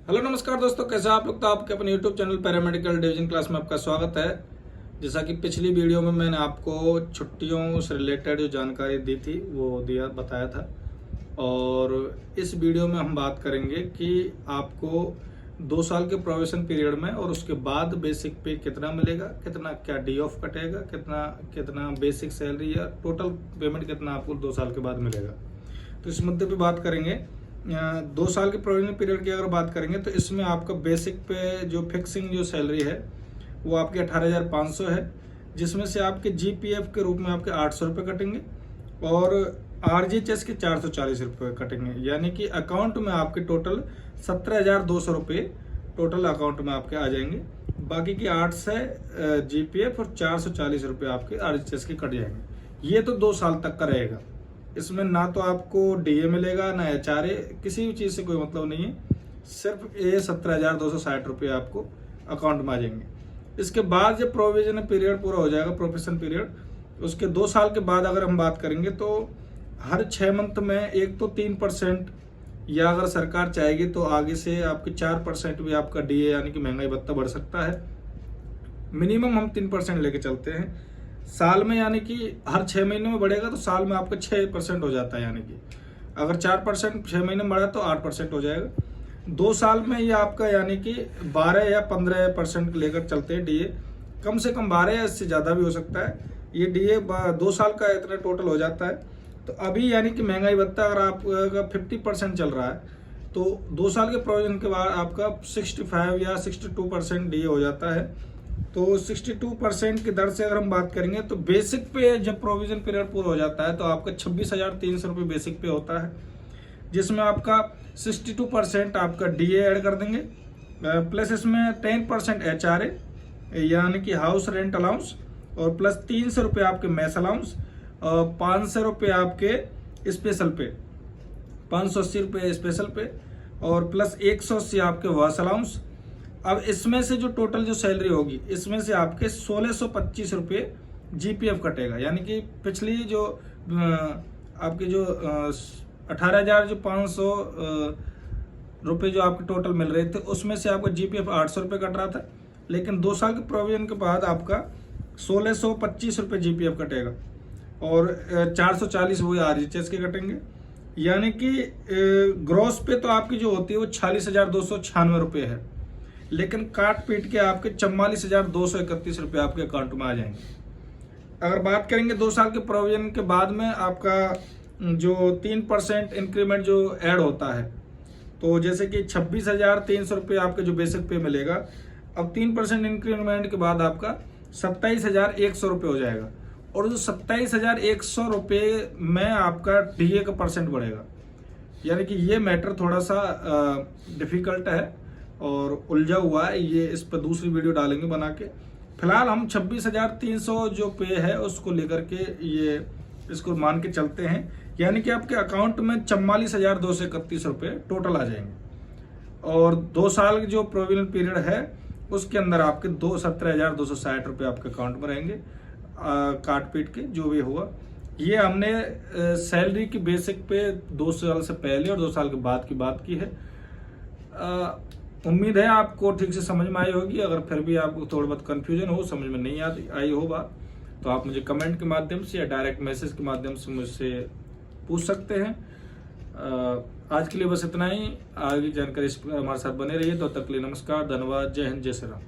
Hello नमस्कार दोस्तों, कैसे आप लोग। तो आपके अपने YouTube channel paramedical division class में आपका स्वागत है। जैसा कि पिछली वीडियो में मैंने आपको छुट्टियों से रिलेटेड जो जानकारी दी थी वो बताया था, और इस वीडियो में हम बात करेंगे कि आपको 2 साल के प्रोबेशन पीरियड में और उसके बाद बेसिक पे कितना मिलेगा, कितना क्या डी ऑफ कटेगा, कितना कितना बेसिक सैलरी या टोटल पेमेंट कितना आपको 2 साल के बाद मिलेगा। तो इस मुद्दे पे बात करेंगे। 2 साल के प्रोविजन पीरियड की अगर बात करेंगे तो इसमें आपका बेसिक पे जो फिक्सिंग जो सैलरी है वो आपकी 18,500 है, जिसमें से आपके जीपीएफ के रूप में आपके 800 रुपये कटेंगे और आरजीएचएस के 440 रुपये कटेंगे। यानी कि अकाउंट में आपके टोटल 17,200 रुपये टोटल अकाउंट में आपके आ जाएंगे। बाकी की 800 जीपीएफ और 440 रुपये आपके आरजीएचएस के कट जाएंगे। ये तो 2 साल तक का रहेगा। इसमें ना तो आपको डीए मिलेगा ना एचआरए, किसी भी चीज़ से कोई मतलब नहीं है। सिर्फ ये 17,260 रुपये आपको अकाउंट में आ जाएंगे। इसके बाद जब प्रोविजन पीरियड पूरा हो जाएगा, प्रोफेशन पीरियड, उसके 2 साल के बाद अगर हम बात करेंगे तो हर 6 मंथ में एक तो 3%, या अगर सरकार चाहेगी तो आगे से आपके 4% भी आपका डीए यानी कि महंगाई भत्ता बढ़ सकता है। मिनिमम हम 3% लेके चलते हैं साल में, यानी कि हर 6 महीने में बढ़ेगा तो साल में आपका 6% हो जाता है। यानी कि अगर 4% 6 महीने में बढ़ा तो 8% हो जाएगा। 2 साल में ये आपका यानी कि 12 या 15% लेकर चलते हैं डीए। कम से कम 12 या इससे ज़्यादा भी हो सकता है। ये डीए 2 साल का इतना टोटल हो जाता है। तो अभी यानी कि महंगाई भत्ता अगर आपका 50% चल रहा है तो 2 साल के प्रोविजन के बाद आपका 65 या 62% डीए हो जाता है। तो 62% की दर से अगर हम बात करेंगे तो बेसिक पे जब प्रोविजन पीरियड पूरा हो जाता है तो आपका 26,300 रुपये बेसिक पे होता है, जिसमें आपका 62% आपका डीए ऐड कर देंगे, प्लस इसमें 10% एचआरए यानी कि हाउस रेंट अलाउंस, और प्लस 300 रुपये आपके मैस अलाउंस, और 500 रुपये आपके स्पेशल पे, 580 रुपये स्पेशल पे, और प्लस 180 आपके वास अलाउंस। अब इसमें से जो टोटल जो सैलरी होगी इसमें से आपके 1625 रुपये जीपीएफ कटेगा। यानी कि पिछली जो आपके जो 18,500 रुपये जो आपके टोटल मिल रहे थे उसमें से आपका जीपीएफ 800 रुपये कट रहा था, लेकिन 2 साल के प्रोविजन के बाद आपका 1625 रुपये जीपीएफ कटेगा और 440 वही आरजीएचएस के कटेंगे। यानी कि ग्रॉस पे तो आपकी जो होती है वो 46,296 रुपये है, लेकिन काट पीट के आपके 44,231 रुपये आपके अकाउंट में आ जाएंगे। अगर बात करेंगे 2 साल के प्रोविजन के बाद में आपका जो 3% इंक्रीमेंट जो ऐड होता है, तो जैसे कि 26,300 रुपये आपके जो बेसिक पे मिलेगा, अब 3% इंक्रीमेंट के बाद आपका 27,100 रुपये हो जाएगा, और जो 27,100 रुपये में आपका डीए का परसेंट बढ़ेगा। यानी कि ये मैटर थोड़ा सा डिफिकल्ट है और उलझा हुआ है। ये इस पर दूसरी वीडियो डालेंगे बना के। फिलहाल हम 26,300 जो पे है उसको लेकर के ये इसको मान के चलते हैं। यानी कि आपके अकाउंट में 44,231 रुपये टोटल आ जाएंगे, और 2 साल की जो प्रोविजन पीरियड है उसके अंदर आपके 17,260 रुपये आपके अकाउंट में रहेंगे, काट पीट के जो भी हुआ। ये हमने सैलरी की बेसिक पे 2 साल से पहले और 2 साल के बाद की बात की है। उम्मीद है आपको ठीक से समझ में आई होगी। अगर फिर भी आपको थोड़ा बहुत कन्फ्यूजन हो, समझ में नहीं आई हो बात, तो आप मुझे कमेंट के माध्यम से या डायरेक्ट मैसेज के माध्यम से मुझसे पूछ सकते हैं। आज के लिए बस इतना ही। आगे जानकारी हमारे साथ बने रहिए। तो तक के लिए नमस्कार, धन्यवाद, जय हिंद, जय श्री राम।